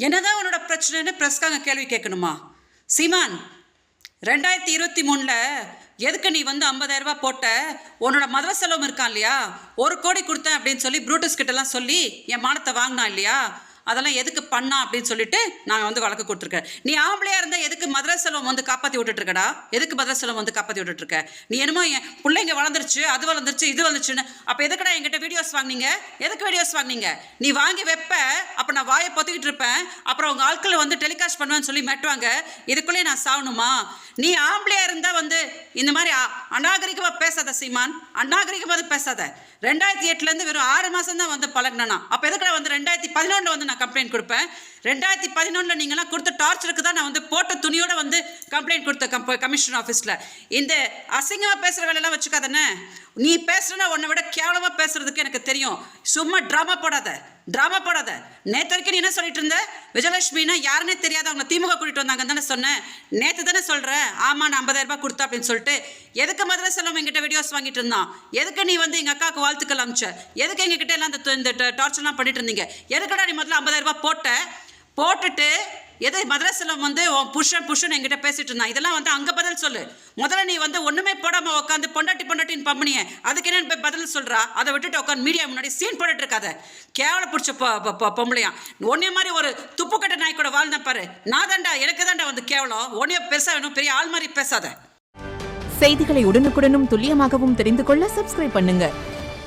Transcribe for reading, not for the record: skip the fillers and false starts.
என்னதான் உன்னோட பிரச்சனைன்னு பிரஸ்காங்க கேள்வி கேட்கணுமா? சீமான், 2023 எதுக்கு நீ வந்து 50,000 ரூபாய் போட்ட? உன்னோட மதுரை செலவும் இருக்கான் இல்லையா, 1 கோடி கொடுத்தேன் அப்படின்னு சொல்லி ப்ரூட்டஸ் கிட்டலாம் சொல்லி என் மானத்தை வாங்கினா இல்லையா, அதெல்லாம் எதுக்கு பண்ணா அப்படின்னு சொல்லிட்டு நாங்கள் வந்து வழக்கு கொடுத்துருக்கேன். நீ ஆம்பளையா இருந்தால் எதுக்கு மதுரை செல்வம் வந்து காப்பாற்றி விட்டுட்டு இருக்கடா? எதுக்கு மதுரை செல்வம் வந்து காப்பாற்றி விட்டுட்டு இருக்க? நீ என்னமோ என் பிள்ளைங்க வளர்ந்துருச்சு, அது வளர்ந்துருச்சு, இது வந்துருச்சுன்னு. அப்போ எதுக்கடா என்கிட்ட வீடியோஸ் வாங்கினீங்க? எதுக்கு வீடியோஸ் வாங்கினீங்க? நீ வாங்கி வைப்ப, அப்போ நான் வாயை பொத்திக்கிட்டு இருப்பேன், அப்புறம் உங்கள் ஆட்களை வந்து டெலிகாஸ்ட் பண்ணுவேன்னு சொல்லி மெட்டுவாங்க. இதுக்குள்ளேயே நான் சாகணுமா? நீ ஆம்பளையா இருந்தால் வந்து இந்த மாதிரி அநாகரிகமாக பேசாத சீமான், அநாகரிகமாக பேசாத. 2008 வெறும் 6 மாதம் தான் வந்து பழகினா. அப்போ எதுக்கடா வந்து 2011 வந்து நான் கம்ப்ளைண்ட் கொடுப்பேன்? 2011 நீங்களாம் கொடுத்த டார்ச்சருக்கு தான் நான் வந்து போட்ட துணியோட வந்து கம்ப்ளைண்ட் கொடுத்த கமிஷனர் ஆஃபீஸில். இந்த அசிங்கமாக பேசுகிற வேலையெல்லாம் வச்சுக்காதானே. நீ பேசுகிறனா உன்னை விட கேவலமாக பேசுறதுக்கு எனக்கு தெரியும். சும்மா ட்ராமா போடாத. நேற்று வரைக்கும் நீ என்ன சொல்லிட்டு இருந்த? விஜயலட்சுமினா யாருன்னே தெரியாத அவங்க திமுக கூட்டிட்டு வந்தாங்கன்னு தானே சொன்னேன். நேற்று தானே சொல்கிறேன், ஆமாம் நான் 50,000 ரூபாய் கொடுத்தா அப்படின்னு சொல்லிட்டு. எதுக்கு மதுரை செல்வம் எங்கிட்ட வீடியோஸ் வாங்கிட்டு இருந்தான்? எதுக்கு நீ வந்து எங்கள் அக்காவுக்கு வாழ்த்துக்கள் அமிச்ச? எதுக்கு எங்ககிட்ட எல்லாம் இந்த டார்ச்சர்லாம் பண்ணிட்டு இருந்தீங்க? எதுக்கடா நீ முதல்ல 50,000 ரூபாய் போட்டுட்டு எதை மதுரை செல்வம் வந்து புருஷன் என்கிட்ட பேசிட்டு இருந்தான்? இதெல்லாம் வந்து அங்கே பதில் சொல்லு. முதல்ல நீ வந்து ஒன்றுமே போடாமல் உட்காந்து பொண்டாட்டின்னு பம்பனியே, அதுக்கு என்ன பதில் சொல்கிறா? அதை விட்டுட்டு உட்காந்து மீடியா முன்னாடி சீன் போட்டுட்டு இருக்காத. கேவல பிடிச்ச பொம்பளையா. ஒன்னே மாதிரி ஒரு துப்புக்கட்ட நாய் கூட வாழ்ந்த பாரு. நான் தாண்டா, எனக்கு தாண்டா வந்து கேவலம். ஒன்னே பெருசாக வேணும், பெரிய ஆள் மாதிரி பேசாத. செய்திகளை உடனுக்குடனும் துல்லியமாகவும் தெரிந்து கொள்ள சப்ஸ்கிரைப் பண்ணுங்க.